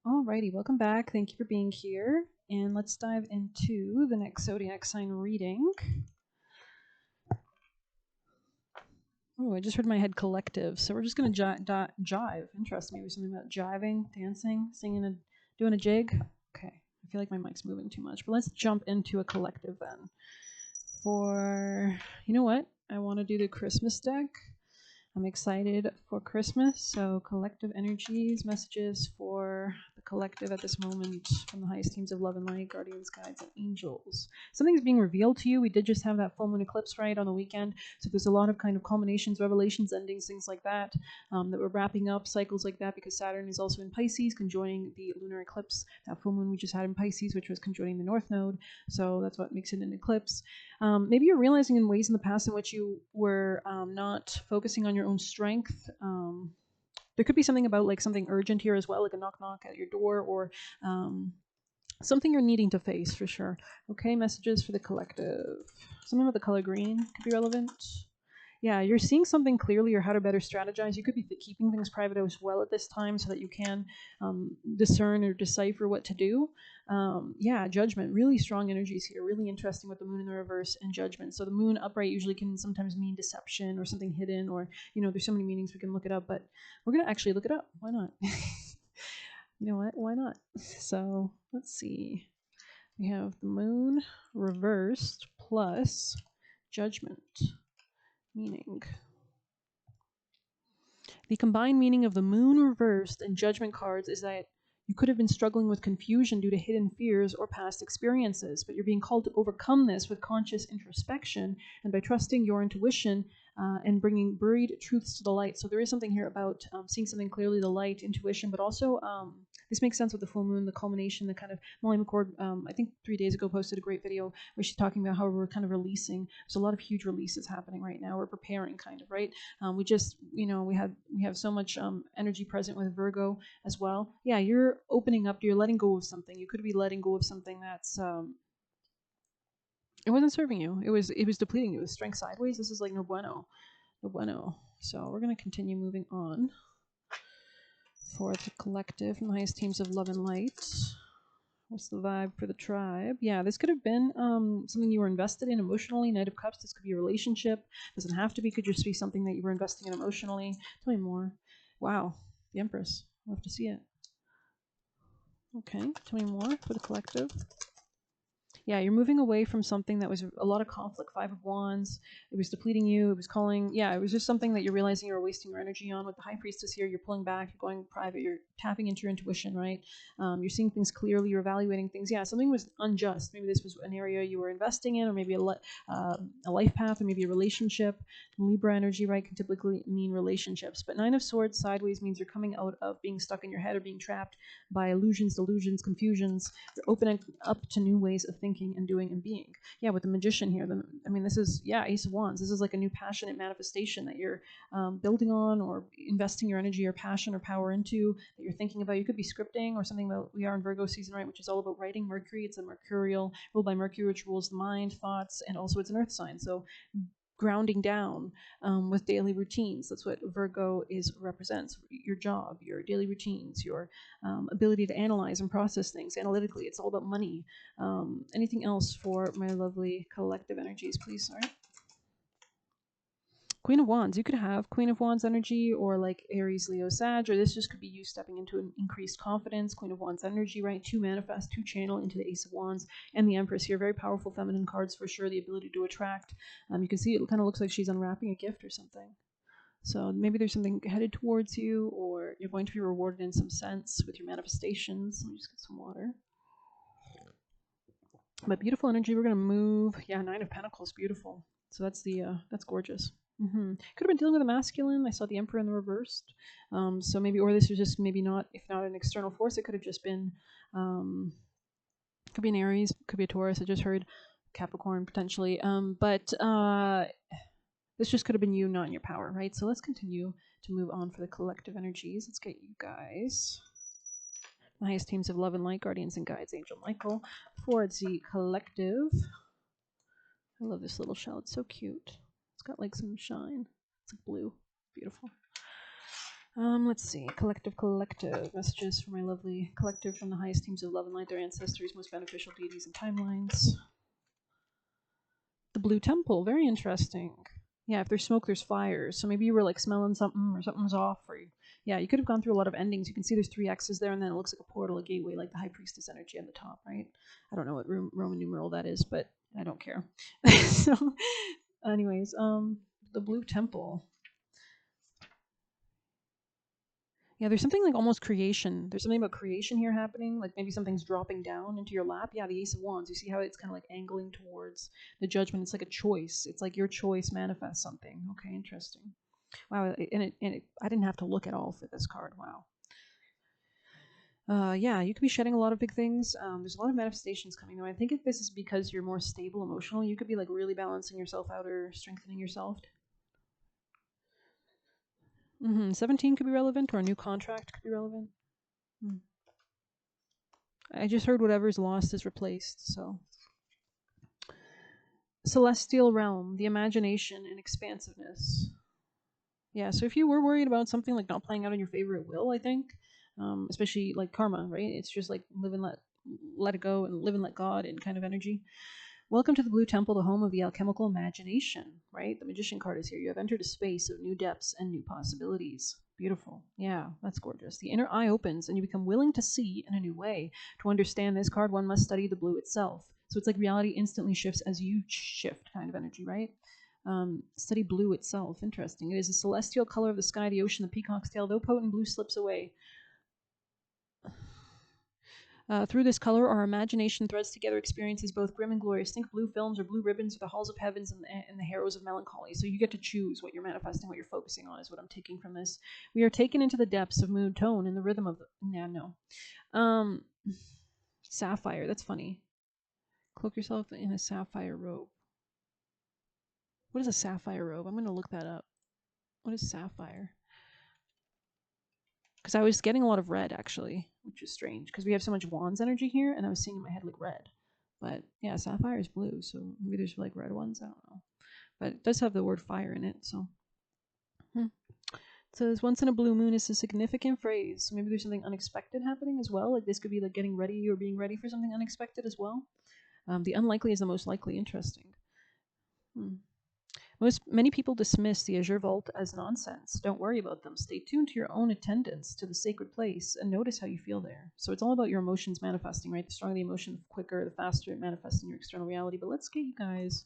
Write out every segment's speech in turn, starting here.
Alrighty, welcome back. Thank you for being here. And let's dive into the next zodiac sign reading. Oh, I just heard my head collective. So we're just going to jive. Interesting. Maybe something about jiving, dancing, singing, doing a jig. Okay. I feel like my mic's moving too much. But let's jump into a collective then. You know what? I want to do the Christmas deck. I'm excited for Christmas, so collective energies, messages for the collective at this moment from the highest teams of love and light, guardians, guides, and angels. Something's being revealed to you. We did just have that full moon eclipse right on the weekend, so there's a lot of kind of culminations, revelations, endings, things like that, that we're wrapping up, cycles like that, because Saturn is also in Pisces, conjoining the lunar eclipse, that full moon we just had in Pisces, which was conjoining the North Node, so that's what makes it an eclipse. Maybe you're realizing in ways in the past in which you were not focusing on your own strength. There could be something about like something urgent here as well, like a knock knock at your door, or something you're needing to face for sure. Okay, messages for the collective. Something about the color green could be relevant. Yeah, you're seeing something clearly or how to better strategize. You could be keeping things private as well at this time so that you can discern or decipher what to do. Yeah, judgment, really strong energies here, really interesting with the moon in the reverse and judgment. So the moon upright usually can sometimes mean deception or something hidden, or, there's so many meanings we can look it up, but we're going to actually look it up. Why not? You know what? Why not? So let's see. We have the moon reversed plus judgment. Meaning. The combined meaning of the moon reversed and judgment cards is that you could have been struggling with confusion due to hidden fears or past experiences, but you're being called to overcome this with conscious introspection and by trusting your intuition and bringing buried truths to the light. So there is something here about seeing something clearly, the light, intuition, but also this makes sense with the full moon, the culmination, the kind of Molly McCord, I think 3 days ago, posted a great video where she's talking about how we're kind of releasing. There's a lot of huge releases happening right now. We're preparing, kind of, right? We just, we have so much energy present with Virgo as well. Yeah, you're opening up. You're letting go of something. You could be letting go of something that's it wasn't serving you. It was depleting you. It was strength sideways. This is like no bueno, no bueno. So we're gonna continue moving on for the collective and the highest teams of love and light. What's the vibe for the tribe? Yeah, this could have been something you were invested in emotionally. Knight of Cups. This could be a relationship. Doesn't have to be. Could just be something that you were investing in emotionally. Tell me more. Wow, the Empress. I'll have to see it. Okay, tell me more for the collective. Yeah, you're moving away from something that was a lot of conflict. Five of Wands. It was depleting you. It was calling. Yeah, it was just something that you're realizing you're wasting your energy on. With the High Priestess here, you're pulling back. You're going private. You're tapping into your intuition, right? You're seeing things clearly. You're evaluating things. Yeah, something was unjust. Maybe this was an area you were investing in, or maybe a life path, or maybe a relationship. Libra energy, right, can typically mean relationships. But Nine of Swords sideways means you're coming out of being stuck in your head or being trapped by illusions, delusions, confusions. You're opening up to new ways of thinking and doing and being. Yeah, with the Magician here, this is, yeah, Ace of Wands. This is like a new passionate manifestation that you're building on or investing your energy or passion or power into, that you're thinking about. You could be scripting or something about, we are in Virgo season, right, which is all about writing. Mercury, it's a mercurial, ruled by Mercury, which rules the mind, thoughts, and also it's an earth sign. So grounding down with daily routines. That's what Virgo represents. Your job, your daily routines, your ability to analyze and process things analytically. It's all about money. Anything else for my lovely collective energies, please? All right. Queen of Wands. You could have Queen of Wands energy or like Aries, Leo, Sag, or this just could be you stepping into an increased confidence. Queen of Wands energy, right? To manifest, to channel into the Ace of Wands and the Empress here. Very powerful feminine cards for sure. The ability to attract. You can see it kind of looks like she's unwrapping a gift or something. So maybe there's something headed towards you, or you're going to be rewarded in some sense with your manifestations. Let me just get some water. But beautiful energy. We're gonna move. Yeah, Nine of Pentacles, beautiful. So that's gorgeous. Could have been dealing with a masculine. I saw the Emperor in the reversed. So maybe, or this was just maybe not, if not an external force, it could have just been, could be an Aries, could be a Taurus. I just heard Capricorn potentially. But this just could have been you, not in your power, right? So let's continue to move on for the collective energies. Let's get you guys. The highest teams of love and light, guardians and guides, Angel Michael, for the collective. I love this little shell. It's so cute. It's got like some shine. It's like blue. Beautiful. Let's see. Collective messages for my lovely collective from the highest teams of love and light, their ancestors, most beneficial deities and timelines. The Blue Temple, very interesting. Yeah, if there's smoke, there's fire. So maybe you were like smelling something or something was off, or yeah, you could have gone through a lot of endings. You can see there's 3 X's there, and then it looks like a portal, a gateway, like the High Priestess energy on the top, right? I don't know what Roman numeral that is, but I don't care. So, anyways, the Blue Temple. Yeah, there's something like almost creation. There's something about creation here happening, like maybe something's dropping down into your lap. Yeah, the Ace of Wands. You see how it's kind of like angling towards the Judgment. It's like a choice. It's like your choice manifests something. Okay, interesting. Wow, I didn't have to look at all for this card. Wow. Yeah, you could be shedding a lot of big things. There's a lot of manifestations coming though. I think if this is because you're more stable emotionally, you could be like really balancing yourself out or strengthening yourself. 17 could be relevant, or a new contract could be relevant. I just heard whatever's lost is replaced, so. Celestial realm, the imagination and expansiveness. Yeah, so if you were worried about something like not playing out in your favor, it will, I think. Especially like karma, right? It's just like live and let it go, and live and let God and kind of energy. Welcome to the Blue Temple, the home of the alchemical imagination, right? The Magician card is here. You have entered a space of new depths and new possibilities. Beautiful. Yeah, that's gorgeous. The inner eye opens and you become willing to see in a new way. To understand this card, one must study the blue itself. So it's like reality instantly shifts as you shift, kind of energy, right? Study blue itself. Interesting. It is a celestial color of the sky, the ocean, the peacock's tail. Though potent, blue slips away. Through this color, our imagination threads together experiences both grim and glorious. Think blue films or blue ribbons or the halls of heavens and the harrows of melancholy. So you get to choose what you're manifesting, what you're focusing on is what I'm taking from this. We are taken into the depths of mood, tone, and the rhythm of sapphire. That's funny. Cloak yourself in a sapphire robe. What is a sapphire robe? I'm going to look that up. What is sapphire? Because I was getting a lot of red, actually, which is strange, because we have so much wands energy here, and I was seeing in my head like red. But yeah, sapphire is blue, so maybe there's like red ones, I don't know. But it does have the word fire in it, so. It says, once in a blue moon is a significant phrase. So maybe there's something unexpected happening as well. Like this could be like getting ready or being ready for something unexpected as well. The unlikely is the most likely. Interesting. Many people dismiss the Azure Vault as nonsense. Don't worry about them. Stay tuned to your own attendance to the sacred place and notice how you feel there. So it's all about your emotions manifesting, right? The stronger the emotion, the quicker, the faster it manifests in your external reality. But let's get you guys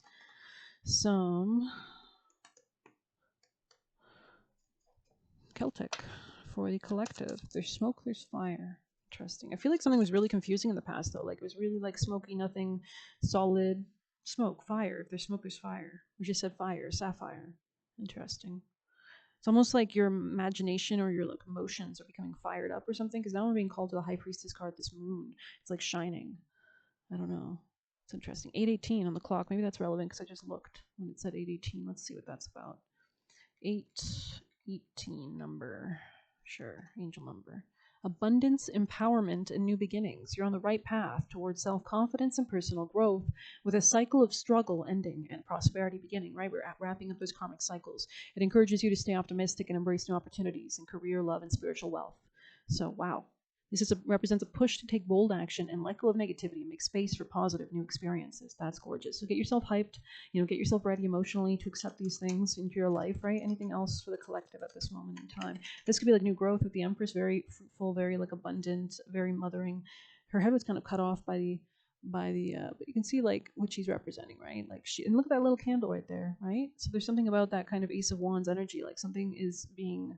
some Celtic for the collective. There's smoke, there's fire. Interesting. I feel like something was really confusing in the past though. Like it was really like smoky, nothing solid. Smoke, fire. If there's smoke, there's fire. We just said fire, sapphire. Interesting. It's almost like your imagination or your like emotions are becoming fired up or something. Because now we're being called to the High Priestess card, this moon. It's like shining. I don't know. It's interesting. 8:18 on the clock. Maybe that's relevant because I just looked when it said 8:18. Let's see what that's about. 8:18 number. Sure, angel number. Abundance, empowerment, and new beginnings. You're on the right path towards self-confidence and personal growth, with a cycle of struggle ending and prosperity beginning, right? We're wrapping up those karmic cycles. It encourages you to stay optimistic and embrace new opportunities in career, love, and spiritual wealth. So, wow. This represents a push to take bold action and let go of negativity and make space for positive new experiences. That's gorgeous. So get yourself hyped, get yourself ready emotionally to accept these things into your life, right? Anything else for the collective at this moment in time? This could be like new growth with the Empress, very fruitful, very like abundant, very mothering. Her head was kind of cut off by the but you can see like what she's representing, right? Like and look at that little candle right there, right? So there's something about that kind of Ace of Wands energy, like something is being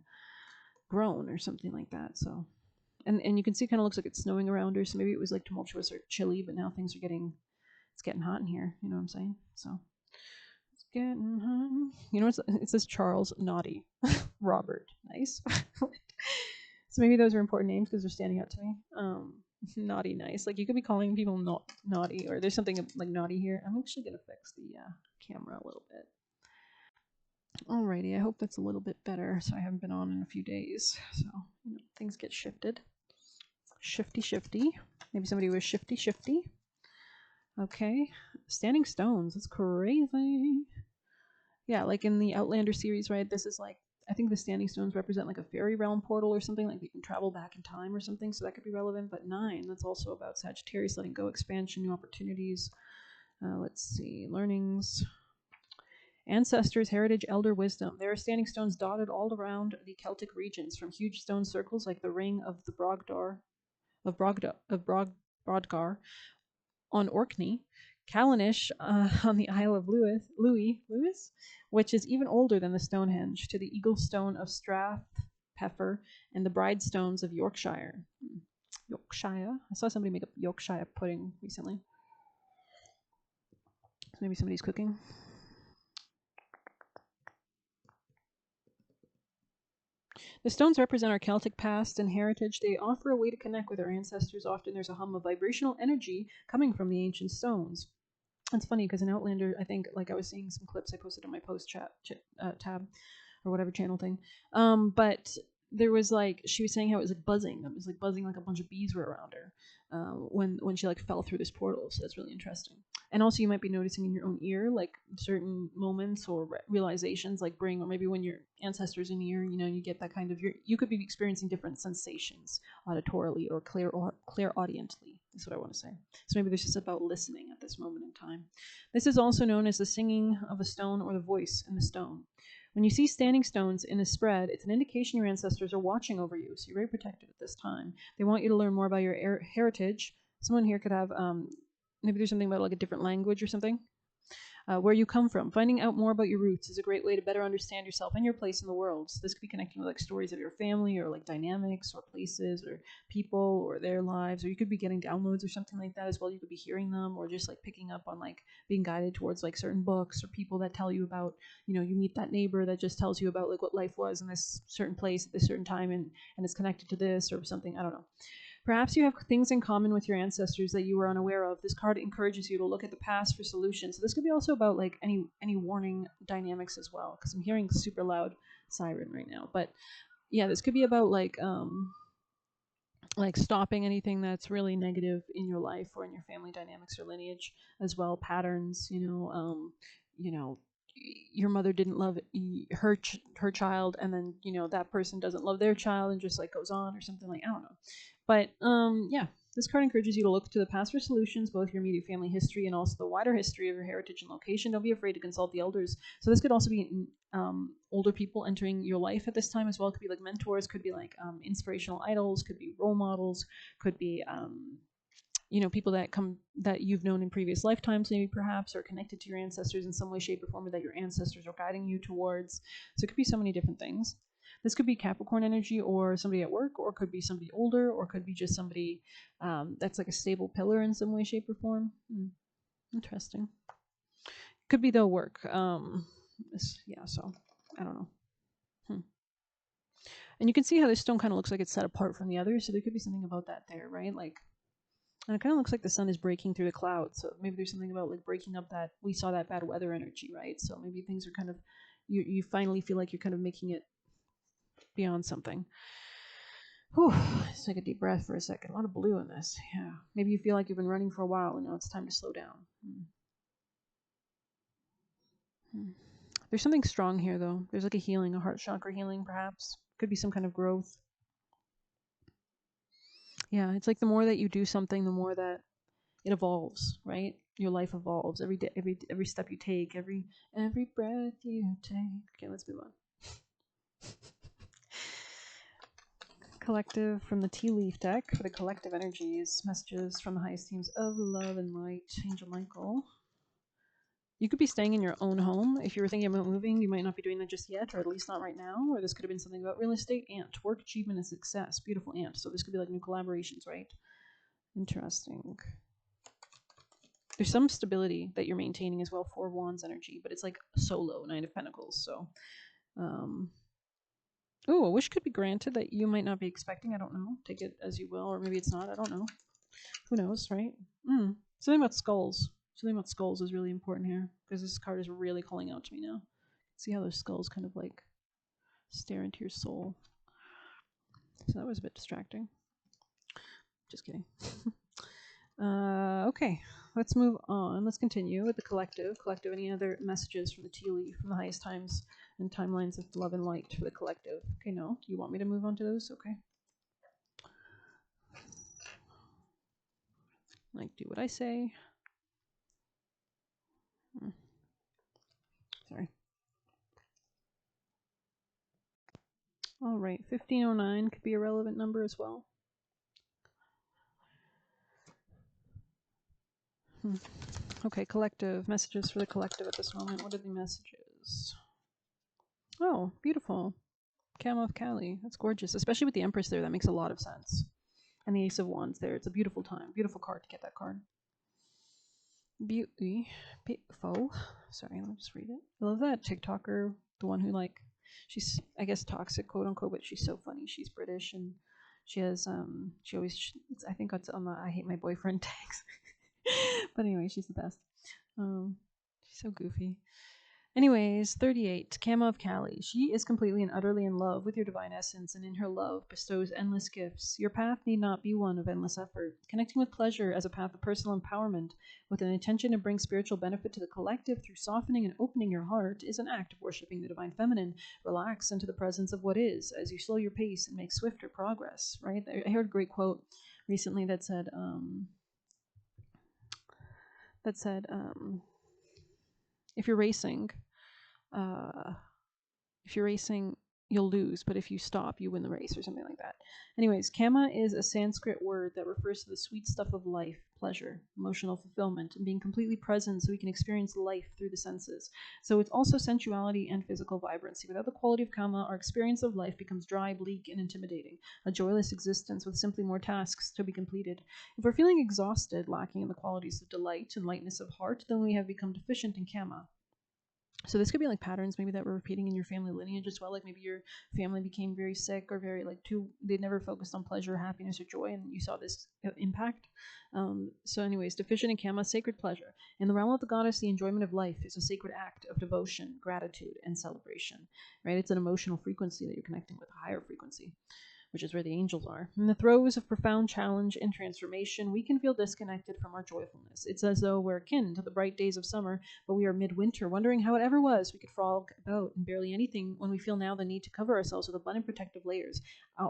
grown or something like that. So and you can see it kind of looks like it's snowing around her, so maybe it was like tumultuous or chilly, but now things are getting hot in here, you know what I'm saying? So it's getting hot. It says Charles Naughty Robert. Nice. So maybe those are important names because they're standing out to me. Naughty, nice. Like you could be calling people naughty, or there's something like naughty here. I'm actually gonna fix the camera a little bit. Alrighty, I hope that's a little bit better. So I haven't been on in a few days, so things get shifted. Shifty. Maybe somebody was shifty. Okay. Standing stones. That's crazy. Yeah, like in the Outlander series, right? This is like I think the standing stones represent like a fairy realm portal or something, like you can travel back in time or something, so that could be relevant. But 9, that's also about Sagittarius, letting go, expansion, new opportunities. Let's see, learnings. Ancestors, heritage, elder wisdom. There are standing stones dotted all around the Celtic regions, from huge stone circles like the ring of the Brodgar on Orkney, Callanish on the Isle of Lewis, which is even older than the Stonehenge, to the Eagle Stone of Strathpeffer and the Bride Stones of Yorkshire. Yorkshire. I saw somebody make a Yorkshire pudding recently. Maybe somebody's cooking. The stones represent our Celtic past and heritage. They offer a way to connect with our ancestors. Often there's a hum of vibrational energy coming from the ancient stones. It's funny because in Outlander, I think, like I was seeing some clips I posted on my post tab or whatever channel thing. But there was like, she was saying how it was like buzzing. It was like buzzing, like a bunch of bees were around her when she like fell through this portal. So that's really interesting. And also you might be noticing in your own ear, like certain moments or realizations like bring, or maybe when your ancestors in your ear, you know, you get that kind of, you could be experiencing different sensations auditorily or clairaudiently is what I want to say. So maybe this is about listening at this moment in time. This is also known as the singing of a stone or the voice in the stone. When you see standing stones in a spread, it's an indication your ancestors are watching over you, so you're very protected at this time. They want you to learn more about your heritage. Someone here could have, maybe there's something about like a different language or something. Where you come from. Finding out more about your roots is a great way to better understand yourself and your place in the world. So this could be connecting with like stories of your family or like dynamics or places or people or their lives, or you could be getting downloads or something like that as well. You could be hearing them or just like picking up on like being guided towards like certain books or people that tell you about, you know, you meet that neighbor that just tells you about like what life was in this certain place at this certain time and it's connected to this or something. I don't know. Perhaps you have things in common with your ancestors that you were unaware of. This card encourages you to look at the past for solutions. So this could be also about like any warning dynamics as well, because I'm hearing super loud siren right now. But yeah, this could be about like stopping anything that's really negative in your life or in your family dynamics or lineage as well. Patterns, you know, your mother didn't love her child, and then you know that person doesn't love their child, and just like goes on or something like I don't know. But yeah, this card encourages you to look to the past for solutions, both your immediate family history and also the wider history of your heritage and location. Don't be afraid to consult the elders. So this could also be older people entering your life at this time as well. It could be like mentors, could be like inspirational idols, could be role models, could be you know, people that you've known in previous lifetimes, maybe perhaps, or connected to your ancestors in some way, shape, or form, or that your ancestors are guiding you towards. So it could be so many different things. This could be Capricorn energy or somebody at work, or could be somebody older, or could be just somebody that's like a stable pillar in some way, shape, or form. Interesting. Could be they'll work. Yeah, so I don't know. And you can see how this stone kind of looks like it's set apart from the others, so there could be something about that there, right? Like, and it kind of looks like the sun is breaking through the clouds, so maybe there's something about like breaking up that, we saw that bad weather energy, right? So maybe things are kind of, you finally feel like you're kind of making it beyond something. Whew, let's take a deep breath for a second. A lot of blue in this. Yeah. Maybe you feel like you've been running for a while and now it's time to slow down. There's something strong here though. There's like a healing, a heart chakra healing perhaps. Could be some kind of growth. Yeah, it's like the more that you do something, the more that it evolves, right? Your life evolves every day, every step you take, every breath you take. Okay, let's move on. Collective from the tea leaf deck for the collective energies, messages from the highest teams of love and light. Angel Michael. You could be staying in your own home. If you were thinking about moving, you might not be doing that just yet, or at least not right now. Or this could have been something about real estate, ant, work, achievement, and success. Beautiful ant. So this could be like new collaborations, right? Interesting. There's some stability that you're maintaining as well. 4 of Wands energy, but it's like solo, 9 of Pentacles. So, a wish could be granted that you might not be expecting. I don't know. Take it as you will, or maybe it's not. I don't know. Who knows, right? Something about skulls. Something about skulls is really important here because this card is really calling out to me now. See how those skulls kind of like stare into your soul. So that was a bit distracting. Just kidding. Okay. let's move on. Let's continue with the collective. Collective, any other messages from the tea leaf, from the highest times and timelines of love and light for the collective? Okay, no. Do you want me to move on to those? Okay. Like, do what I say. Sorry. All right, 1509 could be a relevant number as well. Okay, collective. Messages for the collective at this moment. What are the messages? Oh, beautiful. Camo of Cali. That's gorgeous. Especially with the Empress there, that makes a lot of sense. And the Ace of Wands there. It's a beautiful time. Beautiful card to get that card. Beauty. Beautiful. Sorry, let me just read it. I love that TikToker, the one who, like, she's, I guess, toxic, quote unquote, but she's so funny. She's British and she has, she always, I think it's on the I hate my boyfriend tags. But anyway, she's the best. She's so goofy. Anyways, 38, Camo of Cali. She is completely and utterly in love with your divine essence, and in her love bestows endless gifts. Your path need not be one of endless effort. Connecting with pleasure as a path of personal empowerment, with an intention to bring spiritual benefit to the collective through softening and opening your heart, is an act of worshiping the divine feminine. Relax into the presence of what is, as you slow your pace and make swifter progress. Right? I heard a great quote recently that said, if you're racing, you'll lose, but if you stop, you win the race, or something like that. Anyways, Kama is a Sanskrit word that refers to the sweet stuff of life, pleasure, emotional fulfillment, and being completely present so we can experience life through the senses. So it's also sensuality and physical vibrancy. Without the quality of Kama, our experience of life becomes dry, bleak, and intimidating, a joyless existence with simply more tasks to be completed. If we're feeling exhausted, lacking in the qualities of delight and lightness of heart, then we have become deficient in Kama. So this could be like patterns maybe that were repeating in your family lineage as well. Like maybe your family became very sick or very like they never focused on pleasure, happiness, or joy, and you saw this impact. So anyways, deficient in Kama, sacred pleasure. In the realm of the goddess, the enjoyment of life is a sacred act of devotion, gratitude, and celebration, right? It's an emotional frequency that you're connecting with, a higher frequency, which is where the angels are. In the throes of profound challenge and transformation, we can feel disconnected from our joyfulness. It's as though we're akin to the bright days of summer, but we are midwinter, wondering how it ever was we could frolic about in barely anything when we feel now the need to cover ourselves with abundant protective layers.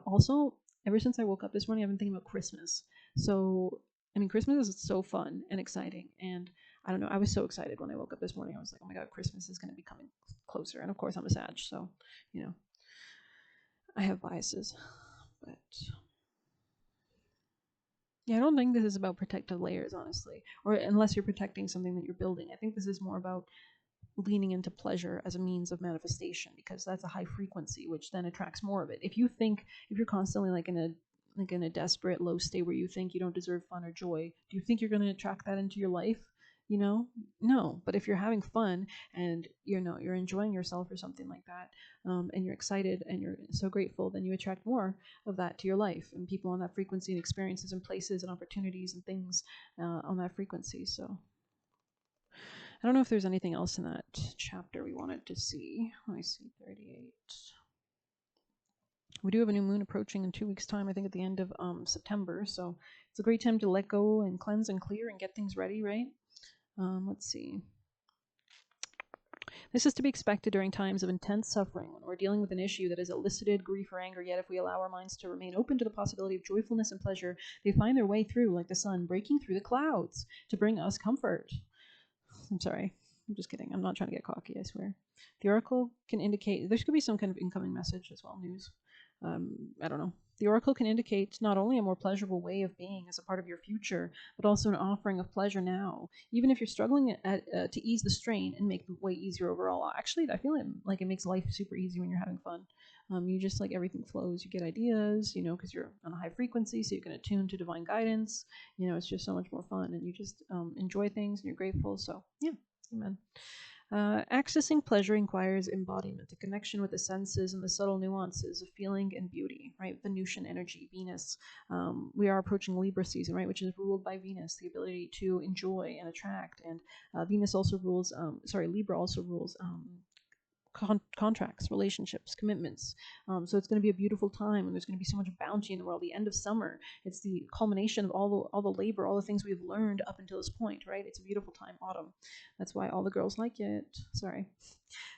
Also, ever since I woke up this morning, I've been thinking about Christmas. So, I mean, Christmas is so fun and exciting, and I don't know, I was so excited when I woke up this morning. I was like, oh my god, Christmas is going to be coming closer. And of course, I'm a Sag, so, you know, I have biases. But yeah, I don't think this is about protective layers, honestly, or unless you're protecting something that you're building. I think this is more about leaning into pleasure as a means of manifestation, because that's a high frequency, which then attracts more of it. If you're constantly like in a desperate low state where you think you don't deserve fun or joy, do you think you're going to attract that into your life? You know, no. But if you're having fun and you're enjoying yourself or something like that, and you're excited and you're so grateful, then you attract more of that to your life and people on that frequency and experiences and places and opportunities and things on that frequency. So I don't know if there's anything else in that chapter we wanted to see. Let me see, 38. We do have a new moon approaching in 2 weeks' time, I think at the end of September. So it's a great time to let go and cleanse and clear and get things ready, right? Let's see. This is to be expected during times of intense suffering when we're dealing with an issue that has elicited grief or anger. Yet if we allow our minds to remain open to the possibility of joyfulness and pleasure, they find their way through like the sun breaking through the clouds to bring us comfort. I'm sorry. I'm just kidding. I'm not trying to get cocky, I swear. The oracle can indicate, there could be some kind of incoming message as well, news. I don't know. The oracle can indicate not only a more pleasurable way of being as a part of your future, but also an offering of pleasure now. Even if you're struggling to ease the strain and make the way easier overall. Actually, I feel like it makes life super easy when you're having fun. You just like everything flows. You get ideas, because you're on a high frequency, so you can attune to divine guidance. It's just so much more fun, and you just enjoy things and you're grateful. So yeah, amen. Accessing pleasure requires embodiment, a connection with the senses and the subtle nuances of feeling and beauty, right? Venusian energy, Venus. We are approaching Libra season, right? Which is ruled by Venus, the ability to enjoy and attract. And Venus also rules, Libra also rules contracts, relationships, commitments. So it's going to be a beautiful time, and there's going to be so much bounty in the world. The end of summer, it's the culmination of all the labor, all the things we've learned up until this point, right? It's a beautiful time, autumn. That's why all the girls like it. Sorry.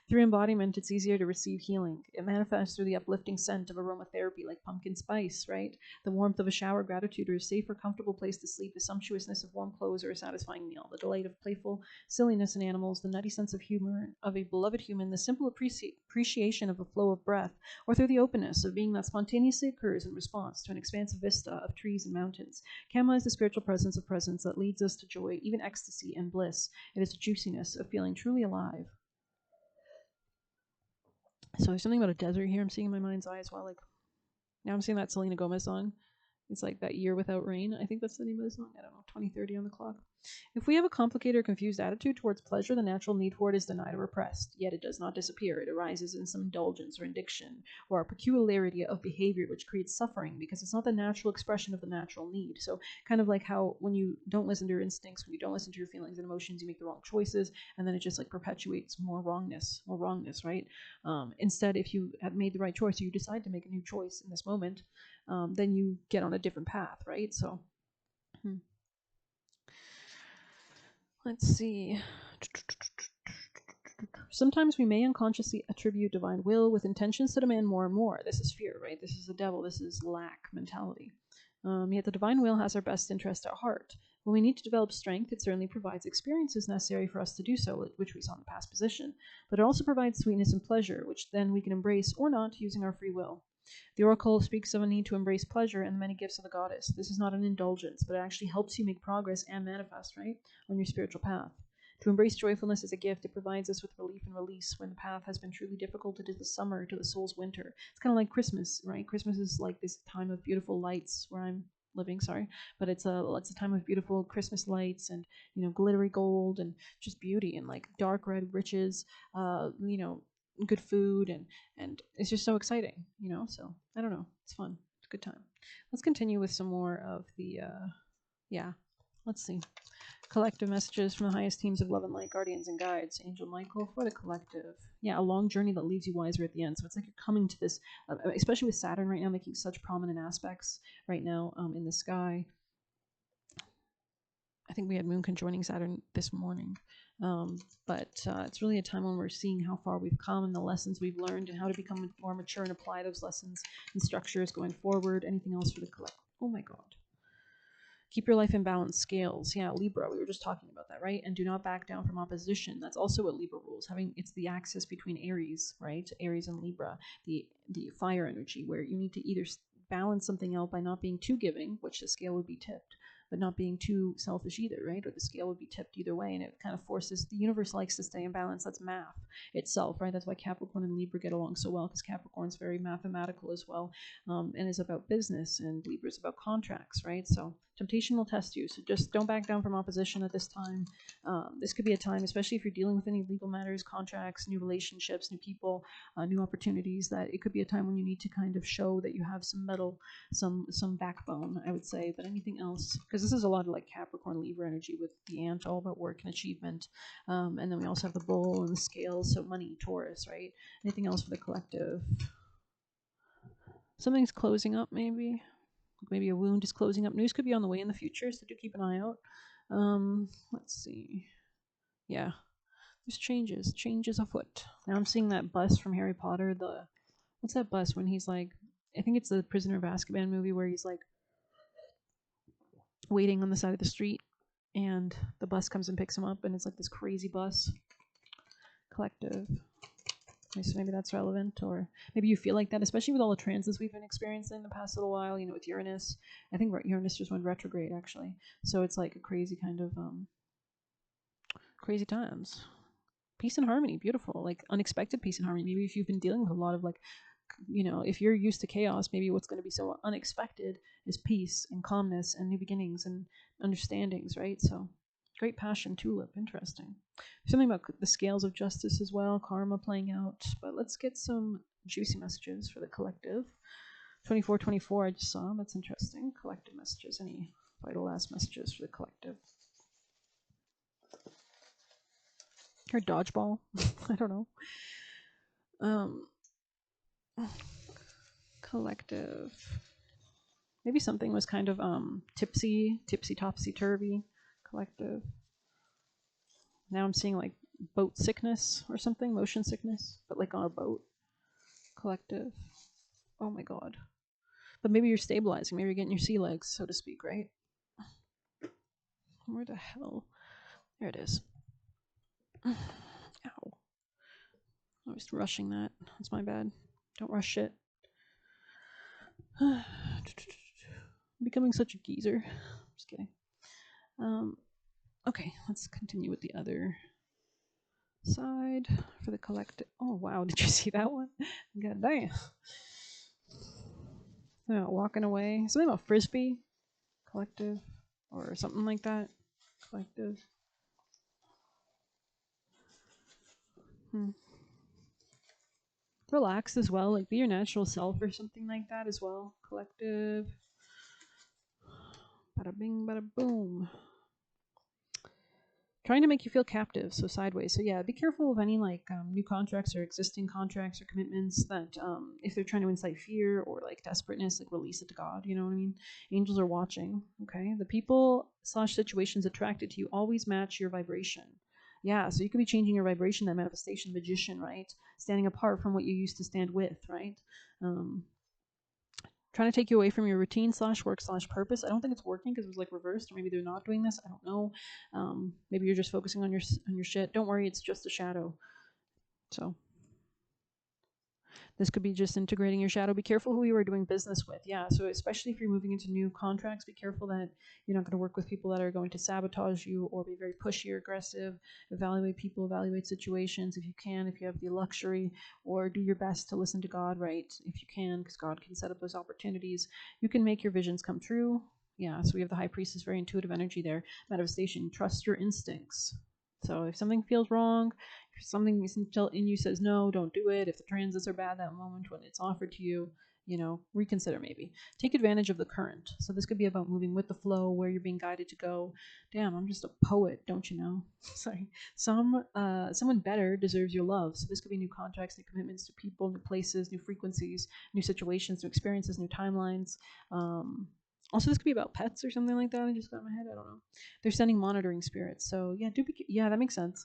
Through embodiment, it's easier to receive healing. It manifests through the uplifting scent of aromatherapy like pumpkin spice, right? The warmth of a shower, gratitude, or a safe or comfortable place to sleep, the sumptuousness of warm clothes or a satisfying meal, the delight of playful silliness in animals, the nutty sense of humor of a beloved human, the simple appreciation of a flow of breath, or through the openness of being that spontaneously occurs in response to an expansive vista of trees and mountains. Chamomile is the spiritual presence of presence that leads us to joy, even ecstasy and bliss. It is the juiciness of feeling truly alive. So there's something about a desert here I'm seeing in my mind's eye as well. Like, now I'm seeing that Selena Gomez song. It's like That Year Without Rain. I think that's the name of the song. I don't know, 2030 on the clock. If we have a complicated or confused attitude towards pleasure, the natural need for it is denied or repressed. Yet it does not disappear. It arises in some indulgence or addiction or a peculiarity of behavior which creates suffering because it's not the natural expression of the natural need. So kind of like how when you don't listen to your instincts, when you don't listen to your feelings and emotions, you make the wrong choices, and then it just like perpetuates more wrongness, right? Instead, if you have made the right choice, or you decide to make a new choice in this moment, then you get on a different path, right? So let's see. Sometimes we may unconsciously attribute divine will with intentions to demand more and more. This is fear, right? This is the devil. This is lack mentality. Yet the divine will has our best interest at heart. When we need to develop strength, it certainly provides experiences necessary for us to do so, which we saw in the past position. But it also provides sweetness and pleasure, which then we can embrace or not using our free will. The oracle speaks of a need to embrace pleasure and the many gifts of the goddess. This is not an indulgence, but it actually helps you make progress and manifest, right, on your spiritual path. To embrace joyfulness as a gift, it provides us with relief and release when the path has been truly difficult. It is the summer to the soul's winter. It's kind of like Christmas, right? Christmas is like this time of beautiful lights where I'm living, sorry, but it's a time of beautiful Christmas lights and, you know, glittery gold and just beauty and like dark red riches, you know, good food, and it's just so exciting, you know. So I don't know, it's fun, it's a good time. Let's continue with some more of the let's see, collective messages from the highest teams of love and light, guardians and guides. Angel Michael for the collective. Yeah, a long journey that leaves you wiser at the end. So it's like you're coming to this, especially with Saturn right now making such prominent aspects right now in the sky. I think we had Moon conjoining Saturn this morning. But it's really a time when we're seeing how far we've come and the lessons we've learned and how to become more mature and apply those lessons and structures going forward. Anything else for the collective? Oh my God. Keep your life in balance, scales. Yeah, Libra, we were just talking about that, right? And do not back down from opposition. That's also what Libra rules. It's the axis between Aries, right? Aries and Libra, the fire energy, where you need to either balance something out by not being too giving, which the scale would be tipped, but not being too selfish either, right? Or the scale would be tipped either way, and it kind of forces, the universe likes to stay in balance. That's math itself, right? That's why Capricorn and Libra get along so well, because Capricorn's very mathematical as well, and is about business, and Libra is about contracts, right? So temptation will test you, so just don't back down from opposition at this time. This could be a time, especially if you're dealing with any legal matters, contracts, new relationships, new people, new opportunities, that it could be a time when you need to kind of show that you have some metal, some backbone, I would say. But anything else, because this is a lot of like Capricorn Libra energy with the ant, all about work and achievement, and then we also have the bull and the scales, so money, Taurus, right? Anything else for the collective? Something's closing up, maybe a wound is closing up. News could be on the way in the future, so do keep an eye out. Let's see. Yeah, there's changes afoot. Now I'm seeing that bus from Harry Potter. What's that bus when he's like, I think it's the Prisoner of Azkaban movie where he's like waiting on the side of the street and the bus comes and picks him up, and it's like this crazy bus. Collective. So maybe that's relevant, or maybe you feel like that, especially with all the transits we've been experiencing the past little while, you know, with Uranus. I think Uranus just went retrograde, actually. So it's like a crazy kind of, crazy times. Peace and harmony, beautiful, like unexpected peace and harmony. Maybe if you've been dealing with a lot of like, you know, if you're used to chaos, maybe what's going to be so unexpected is peace and calmness and new beginnings and understandings, right? So great passion, tulip, interesting. Something about the scales of justice as well, karma playing out. But let's get some juicy messages for the collective. 2424 I just saw, that's interesting. Collective messages, any vital last messages for the collective? Or dodgeball, I don't know. Um, collective. Maybe something was kind of tipsy, topsy turvy. Collective. Now I'm seeing like boat sickness or something, motion sickness, but like on a boat. Collective. Oh my god. But maybe you're stabilizing. Maybe you're getting your sea legs, so to speak, right? Where the hell? There it is. Ow. I was rushing that. That's my bad. Don't rush shit. I'm becoming such a geezer. Just kidding. Okay, let's continue with the other side for the collective. Oh wow, did you see that one? God damn. Walking away. Something about frisbee. Collective. Or something like that. Collective. Relax as well. Like be your natural self or something like that as well. Collective. Bada bing, bada boom. Trying to make you feel captive, so sideways. So yeah, be careful of any like new contracts or existing contracts or commitments that if they're trying to incite fear or like desperateness, like release it to God. You know what I mean? Angels are watching. Okay, the people / situations attracted to you always match your vibration. Yeah, so you could be changing your vibration. That manifestation magician, right? Standing apart from what you used to stand with, right? Trying to take you away from your routine / work / purpose. I don't think it's working because it was like reversed, or maybe they're not doing this. I don't know. Maybe you're just focusing on your shit. Don't worry, it's just a shadow. So this could be just integrating your shadow. Be careful who you are doing business with. Yeah, so especially if you're moving into new contracts, be careful that you're not going to work with people that are going to sabotage you or be very pushy or aggressive. Evaluate people, evaluate situations if you can, if you have the luxury, or do your best to listen to God, right? If you can, because God can set up those opportunities. You can make your visions come true. Yeah, so we have the high priestess, very intuitive energy there. Manifestation, trust your instincts. So if something feels wrong, if something in you says no, don't do it. If the transits are bad that moment when it's offered to you, reconsider maybe. Take advantage of the current. So this could be about moving with the flow, where you're being guided to go. Damn, I'm just a poet, don't you know? Sorry. Someone better deserves your love. So this could be new contracts, new commitments to people, new places, new frequencies, new situations, new experiences, new timelines. Also, this could be about pets or something like that. I just got in my head. I don't know. They're sending monitoring spirits. So yeah, that makes sense.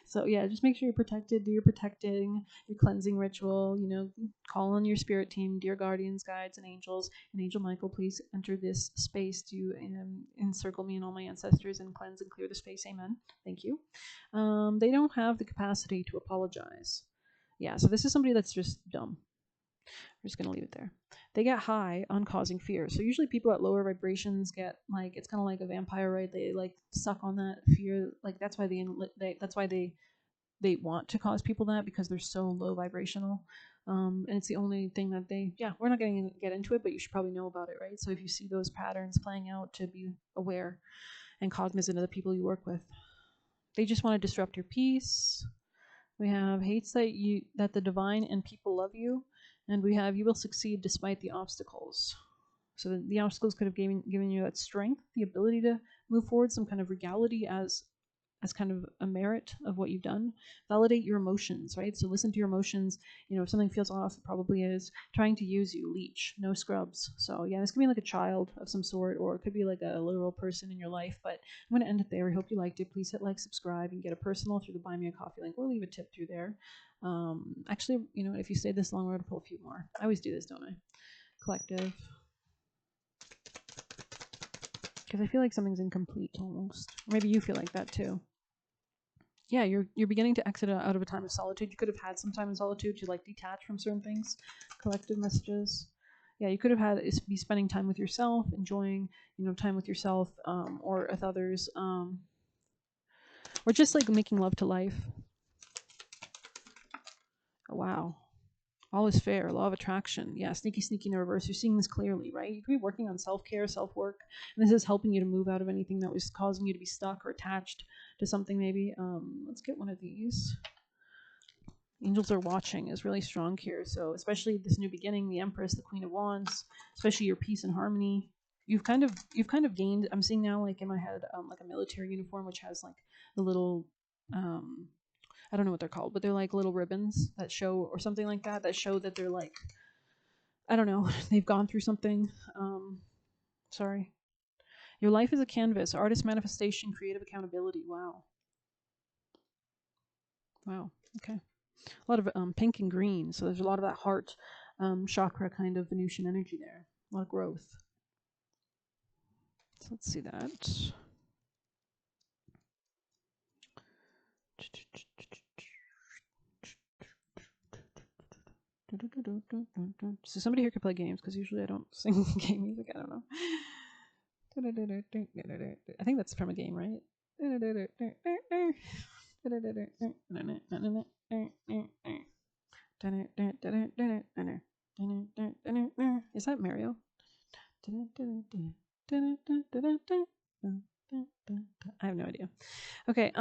So yeah, just make sure you're protected. Do your protecting, your cleansing ritual. Call on your spirit team, dear guardians, guides, and angels. And Angel Michael, please enter this space to encircle me and all my ancestors and cleanse and clear the space. Amen. Thank you. They don't have the capacity to apologize. Yeah, so this is somebody that's just dumb. We're just gonna leave it there. They get high on causing fear. So usually people at lower vibrations get like, it's kind of like a vampire, right? They like suck on that fear. Like that's why they want to cause people that, because they're so low vibrational. And it's the only thing that we're not going to get into it, but you should probably know about it, right? So if you see those patterns playing out, to be aware and cognizant of the people you work with. They just want to disrupt your peace. We have hates that the divine and people love you, and we have you will succeed despite the obstacles. So the obstacles could have given you that strength, the ability to move forward, some kind of regality as kind of a merit of what you've done. Validate your emotions, right? So listen to your emotions. If something feels off, it probably is trying to use you. Leech, no scrubs. So yeah, this could be like a child of some sort, or it could be like a literal person in your life. But I'm going to end it there. I hope you liked it. Please hit like, subscribe, and get a personal through the Buy Me a Coffee link, or leave a tip through there. Actually, if you stayed this long, we're going to pull a few more. I always do this, don't I? Collective. Because I feel like something's incomplete almost. Or maybe you feel like that too. Yeah, you're beginning to exit out of a time of solitude. You could have had some time in solitude to like detach from certain things. Collective messages. Yeah, you could have be spending time with yourself, enjoying time with yourself, or with others, or just like making love to life. Oh, wow. All is fair. Law of attraction. Yeah, sneaky in the reverse. You're seeing this clearly, right? You could be working on self-care, self-work, and this is helping you to move out of anything that was causing you to be stuck or attached to something maybe. Let's get one of these. Angels are watching is really strong here. So especially this new beginning, the Empress, the Queen of Wands, especially your peace and harmony. You've kind of gained. I'm seeing now, like in my head, like a military uniform, which has like the little I don't know what they're called, but they're like little ribbons that show, or something like that, that show that they're like, I don't know, they've gone through something. Sorry. Your life is a canvas, artist manifestation, creative accountability. Wow. Wow. Okay. A lot of pink and green, so there's a lot of that heart chakra kind of Venusian energy there. A lot of growth. So let's see that. So somebody here could play games, because usually I don't sing game music. I don't know. I think that's from a game, right? Is that Mario? I have no idea. Okay,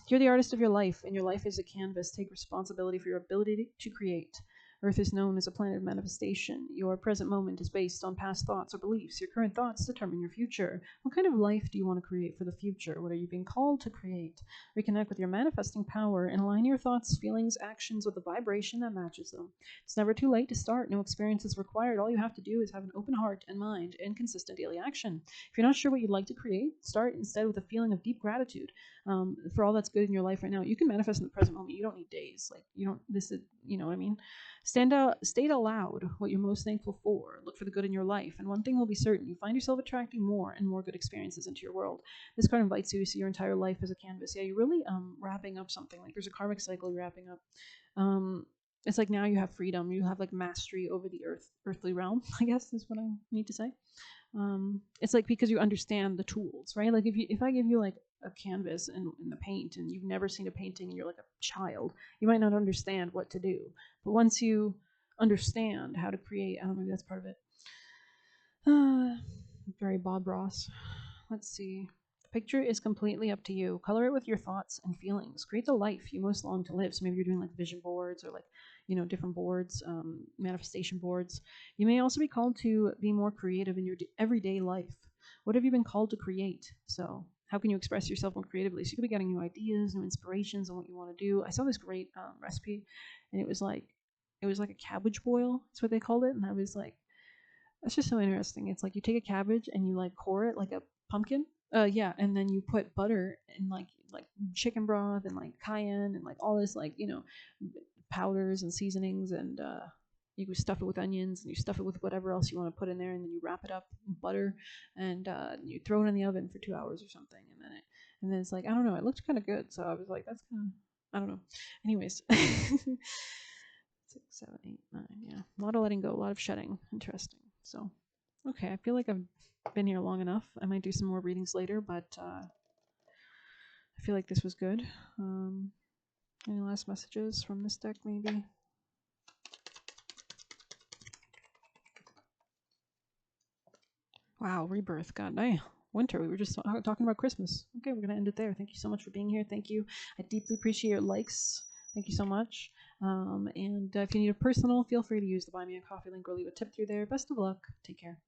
you're the artist of your life, and your life is a canvas. Take responsibility for your ability to create. Earth is known as a planet of manifestation. Your present moment is based on past thoughts or beliefs. Your current thoughts determine your future. What kind of life do you want to create for the future? What are you being called to create? Reconnect with your manifesting power and align your thoughts, feelings, actions with a vibration that matches them. It's never too late to start. No experience is required. All you have to do is have an open heart and mind and consistent daily action. If you're not sure what you'd like to create, start instead with a feeling of deep gratitude for all that's good in your life right now. You can manifest in the present moment. You don't need days. Like, you don't, this is, you know what I mean? State aloud what you're most thankful for. Look for the good in your life. And one thing will be certain, you find yourself attracting more and more good experiences into your world. This card invites you to see your entire life as a canvas. Yeah, you're really wrapping up something. Like, there's a karmic cycle you're wrapping up. It's like now you have freedom. You have like mastery over the earthly realm, I guess is what I need to say. It's like, because you understand the tools, right? Like if I give you like a canvas and the paint, and you've never seen a painting and you're like a child, you might not understand what to do. But once you understand how to create, I don't know, maybe that's part of it. Very Bob Ross. Let's see. The picture is completely up to you. Color it with your thoughts and feelings. Create the life you most long to live. So maybe you're doing like vision boards, or like, you know, different boards, manifestation boards. You may also be called to be more creative in your everyday life. What have you been called to create? So how can you express yourself more creatively? So you could be getting new ideas, new inspirations on what you want to do. I saw this great recipe, and it was like a cabbage boil. That's what they called it. And I was like, that's just so interesting. It's like you take a cabbage and you like core it like a pumpkin. Yeah, and then you put butter and like chicken broth and like cayenne and like all this, like, you know, powders and seasonings, and you can stuff it with onions, and you stuff it with whatever else you want to put in there, and then you wrap it up in butter, and you throw it in the oven for 2 hours or something, and then it's like, I don't know, it looked kind of good, so I was like, that's kind of, I don't know. Anyways, 6, 7, 8, 9, yeah, a lot of letting go, a lot of shedding. Interesting. So, okay, I feel like I've been here long enough. I might do some more readings later, but I feel like this was good. Any last messages from this deck, maybe? Wow, rebirth. God damn. Winter. We were just talking about Christmas. Okay, we're going to end it there. Thank you so much for being here. Thank you. I deeply appreciate your likes. Thank you so much. And if you need a personal, feel free to use the Buy Me a Coffee link or leave a tip through there. Best of luck. Take care.